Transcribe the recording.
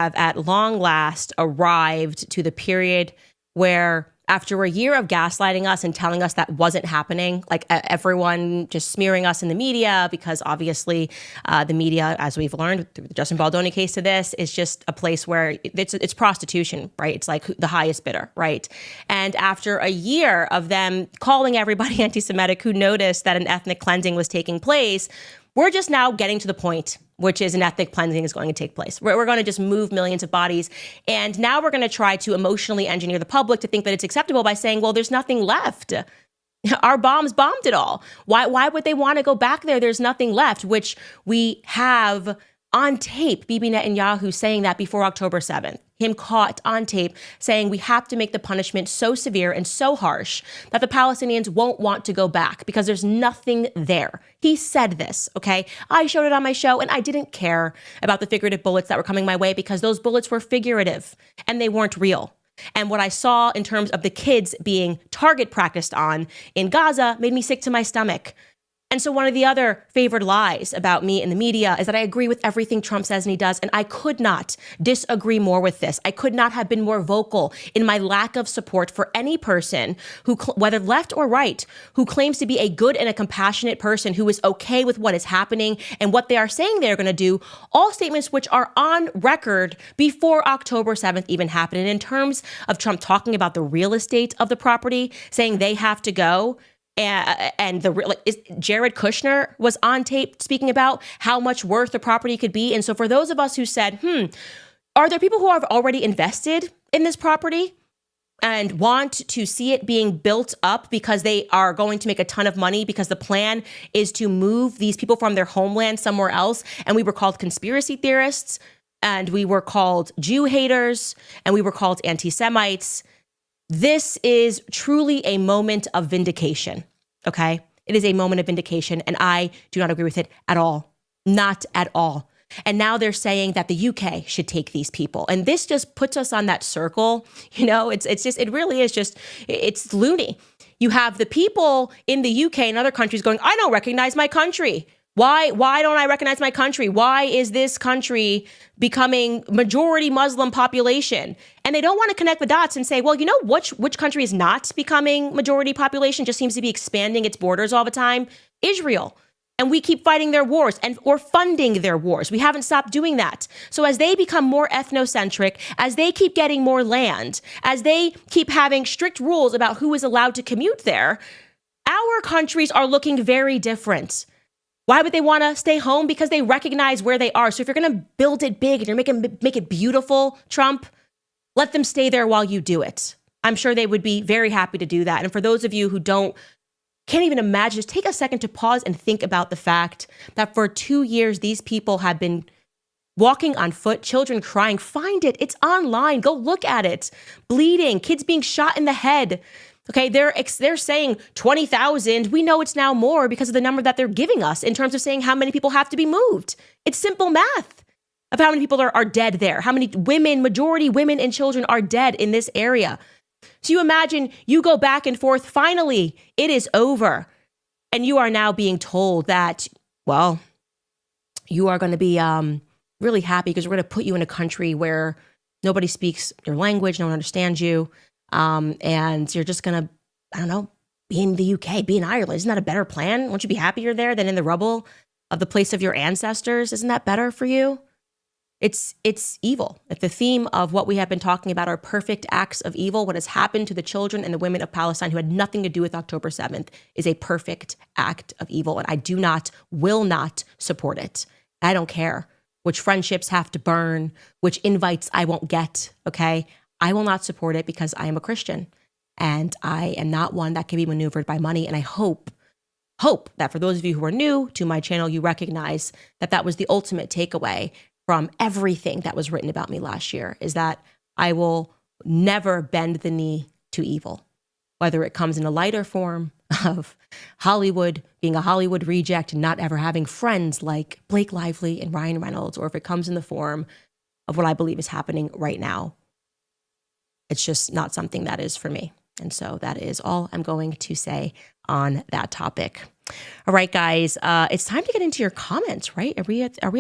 have at long last arrived to the period where, after a year of gaslighting us and telling us that wasn't happening, like everyone just smearing us in the media, because obviously the media, as we've learned through the Justin Baldoni case to this, is just a place where it's prostitution, right? It's like the highest bidder, right? And after a year of them calling everybody anti-Semitic who noticed that an ethnic cleansing was taking place, we're just now getting to the point, which is an ethnic cleansing is going to take place. We're going to just move millions of bodies. And now we're going to try to emotionally engineer the public to think that it's acceptable by saying, well, there's nothing left. Our bombs bombed it all. Why would they want to go back there? There's nothing left, which we have on tape, Bibi Netanyahu saying that before October 7th, him caught on tape saying we have to make the punishment so severe and so harsh that the Palestinians won't want to go back because there's nothing there. He said this, okay? I showed it on my show and I didn't care about the figurative bullets that were coming my way because those bullets were figurative and they weren't real. And what I saw in terms of the kids being target practiced on in Gaza made me sick to my stomach. And so one of the other favored lies about me in the media is that I agree with everything Trump says and he does. And I could not disagree more with this. I could not have been more vocal in my lack of support for any person who, whether left or right, who claims to be a good and a compassionate person who is okay with what is happening and what they are saying they're going to do. All statements which are on record before October 7th even happened. And in terms of Trump talking about the real estate of the property, saying they have to go, and Jared Kushner was on tape speaking about how much worth the property could be. And so for those of us who said, are there people who have already invested in this property and want to see it being built up because they are going to make a ton of money because the plan is to move these people from their homeland somewhere else? And we were called conspiracy theorists, and we were called Jew haters, and we were called anti-Semites. This is truly a moment of vindication, okay? It is a moment of vindication, and I do not agree with it at all. Not at all. And now they're saying that the UK should take these people. And this just puts us on that circle. You know, it really is just, it's loony. You have the people in the UK and other countries going, I don't recognize my country. Why don't I recognize my country? Why is this country becoming majority Muslim population? And they don't want to connect the dots and say, well, you know, which country is not becoming majority population, just seems to be expanding its borders all the time? Israel. And we keep fighting their wars or funding their wars. We haven't stopped doing that. So as they become more ethnocentric, as they keep getting more land, as they keep having strict rules about who is allowed to commute there, our countries are looking very different. Why would they want to stay home? Because they recognize where they are. So if you're going to build it big and you're make it beautiful, Trump, let them stay there while you do it. I'm sure they would be very happy to do that. And for those of you who can't even imagine, just take a second to pause and think about the fact that for 2 years, these people have been walking on foot, children crying. Find it. It's online. Go look at it. Bleeding, kids being shot in the head. Okay, they're saying 20,000. We know it's now more because of the number that they're giving us in terms of saying how many people have to be moved. It's simple math of how many people are dead there, how many women, majority women and children are dead in this area. So you imagine you go back and forth. Finally, it is over. And you are now being told that, well, you are going to be really happy because we're going to put you in a country where nobody speaks your language, no one understands you. And you're just going to, I don't know, be in the UK, be in Ireland. Isn't that a better plan? Won't you be happier there than in the rubble of the place of your ancestors? Isn't that better for you? It's evil. If the theme of what we have been talking about are perfect acts of evil, what has happened to the children and the women of Palestine who had nothing to do with October 7th is a perfect act of evil. And I will not support it. I don't care which friendships have to burn, which invites I won't get, okay? I will not support it because I am a Christian and I am not one that can be maneuvered by money. And I hope that for those of you who are new to my channel, you recognize that that was the ultimate takeaway from everything that was written about me last year, is that I will never bend the knee to evil, whether it comes in a lighter form of Hollywood, being a Hollywood reject and not ever having friends like Blake Lively and Ryan Reynolds, or if it comes in the form of what I believe is happening right now. It's just not something that is for me. And so that is all I'm going to say on that topic. All right, guys, it's time to get into your comments, right? Are we